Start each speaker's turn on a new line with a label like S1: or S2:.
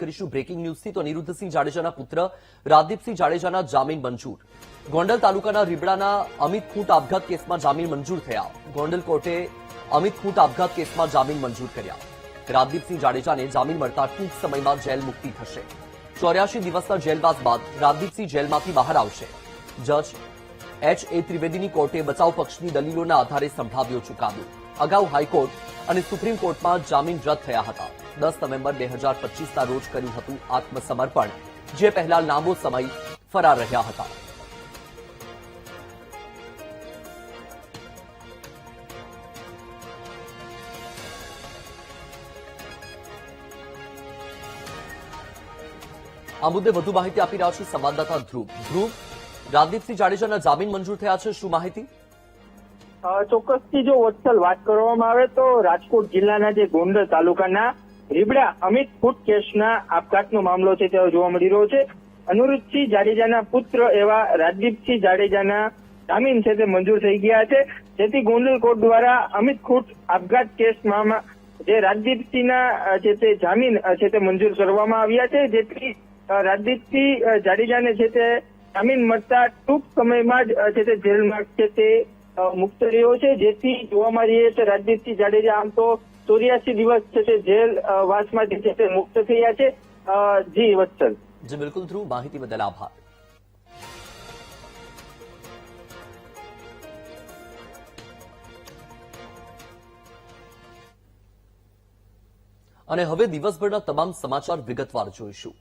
S1: કરીશું બ્રેકિંગ ન્યૂઝથી. તો અનિરુદ્ધસિંહ જાડેજાના પુત્ર રાજદીપસિંહ જાડેજાના જામીન મંજૂર. ગોંડલ તાલુકાના રીબડાના અમિત ખૂંટ આપઘાત કેસમાં જામીન મંજૂર થયા. ગોંડલ કોર્ટે અમિત ખૂંટ આપઘાત કેસમાં જામીન મંજૂર કર્યા. રાજદીપસિંહ જાડેજાને જામીન મળતા ટૂંક સમયમાં જેલ મુક્તિ થશે. 84 દિવસના જેલવાસ બાદ રાજદીપસિંહ જેલમાંથી બહાર આવશે. જજ H.A. ત્રિવેદીની કોર્ટે બચાવ પક્ષની દલીલોના આધારે સંભળાવ્યો ચુકાદો. અગાઉ હાઈકોર્ટ અને સુપ્રીમ કોર્ટમાં જામીન રદ થયા હતા. 10 નવેમ્બર 2025ના રોજ કર્યું હતું આત્મસમર્પણ, જે પહેલા લાંબો સમય ફરાર રહ્યા હતા. આ મુદ્દે વધુ માહિતી આપી રહ્યા છે સંવાદદાતા ધ્રુવ. રાજદીપસિંહ જાડેજાના જામીન મંજૂર થયા છે, શું માહિતી?
S2: ચોક્કસથી જો વત્સલ વાત કરવામાં આવે તો રાજકોટ જિલ્લાના જે ગોંડલ તાલુકાના રીબડા અમિત ખૂંટ કેસના આપઘાતનો મામલો છે તે જોવા મળી રહ્યો છે. અનિરુદ્ધસિંહ જાડેજાના પુત્ર એવા રાજદીપસિંહ જાડેજાના જામીન છે તે મંજૂર થઈ ગયા છે, જેથી ગોંડલ કોર્ટ દ્વારા અમિત ખૂંટ આપઘાત કેસમાં જે રાજદીપસિંહના છે તે જામીન છે તે મંજૂર કરવામાં આવ્યા છે, જેથી રાજદીપસિંહ જાડેજાને છે તે જામીન મળતા ટૂંક સમયમાં જ છે તે જેલમાં છે તે મુક્ત રહ્યો છે. જેથી જોવામાં રહીએ તો રાજદીપસિંહ જાડેજા આમ તો 84 દિવસ છે તે જેલ વાસમાંથી છે તે મુક્ત થયા છે. જી વત્સલ.
S1: જી બિલકુલ ધ્રુવ, માહિતી બદલ આભાર. અને હવે દિવસભરના તમામ સમાચાર વિગતવાર જોઈશું.